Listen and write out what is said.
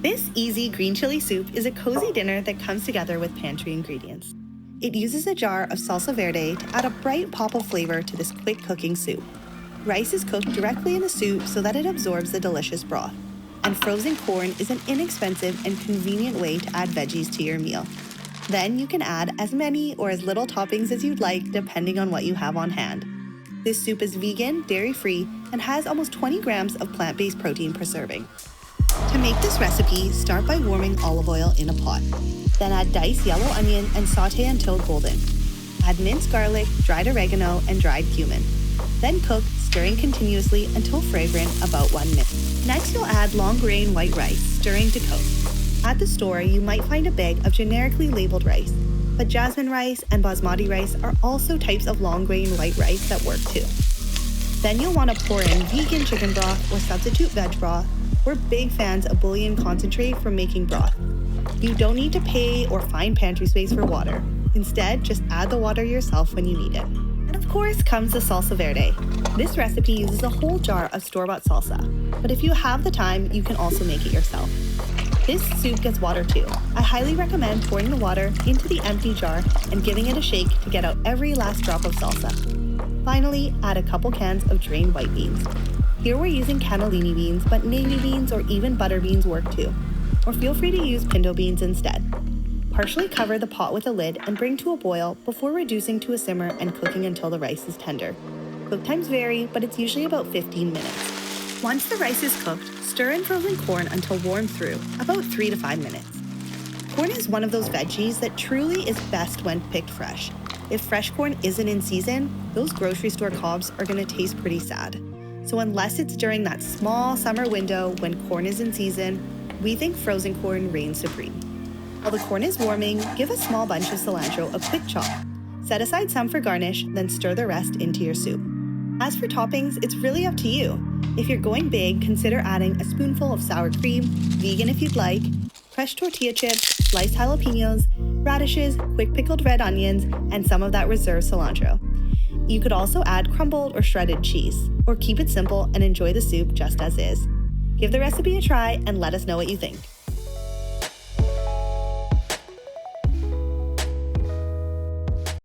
This easy green chili soup is a cozy dinner that comes together with pantry ingredients. It uses a jar of salsa verde to add a bright pop of flavor to this quick cooking soup. Rice is cooked directly in the soup so that it absorbs the delicious broth. And frozen corn is an inexpensive and convenient way to add veggies to your meal. Then you can add as many or as little toppings as you'd like depending on what you have on hand. This soup is vegan, dairy-free, and has almost 20 grams of plant-based protein per serving. To make this recipe, start by warming olive oil in a pot. Then add diced yellow onion and saute until golden. Add minced garlic, dried oregano, and dried cumin. Then cook, stirring continuously until fragrant, about 1 minute. Next, you'll add long grain white rice, stirring to coat. At the store, you might find a bag of generically labeled rice, but jasmine rice and basmati rice are also types of long grain white rice that work too. Then you'll want to pour in vegan chicken broth or substitute veg broth. We're big fans of bouillon concentrate for making broth. You don't need to pay or find pantry space for water. Instead, just add the water yourself when you need it. And of course comes the salsa verde. This recipe uses a whole jar of store-bought salsa, but if you have the time, you can also make it yourself. This soup gets water too. I highly recommend pouring the water into the empty jar and giving it a shake to get out every last drop of salsa. Finally, add a couple cans of drained white beans. Here we're using cannellini beans, but navy beans or even butter beans work too. Or feel free to use pinto beans instead. Partially cover the pot with a lid and bring to a boil before reducing to a simmer and cooking until the rice is tender. Cook times vary, but it's usually about 15 minutes. Once the rice is cooked, stir in frozen corn until warmed through, about 3 to 5 minutes. Corn is one of those veggies that truly is best when picked fresh. If fresh corn isn't in season, those grocery store cobs are going to taste pretty sad. So unless it's during that small summer window when corn is in season, we think frozen corn reigns supreme. While the corn is warming, give a small bunch of cilantro a quick chop. Set aside some for garnish, then stir the rest into your soup. As for toppings, it's really up to you. If you're going big, consider adding a spoonful of sour cream, vegan if you'd like, crushed tortilla chips, sliced jalapenos, radishes, quick pickled red onions, and some of that reserved cilantro. You could also add crumbled or shredded cheese, or keep it simple and enjoy the soup just as is. Give the recipe a try and let us know what you think.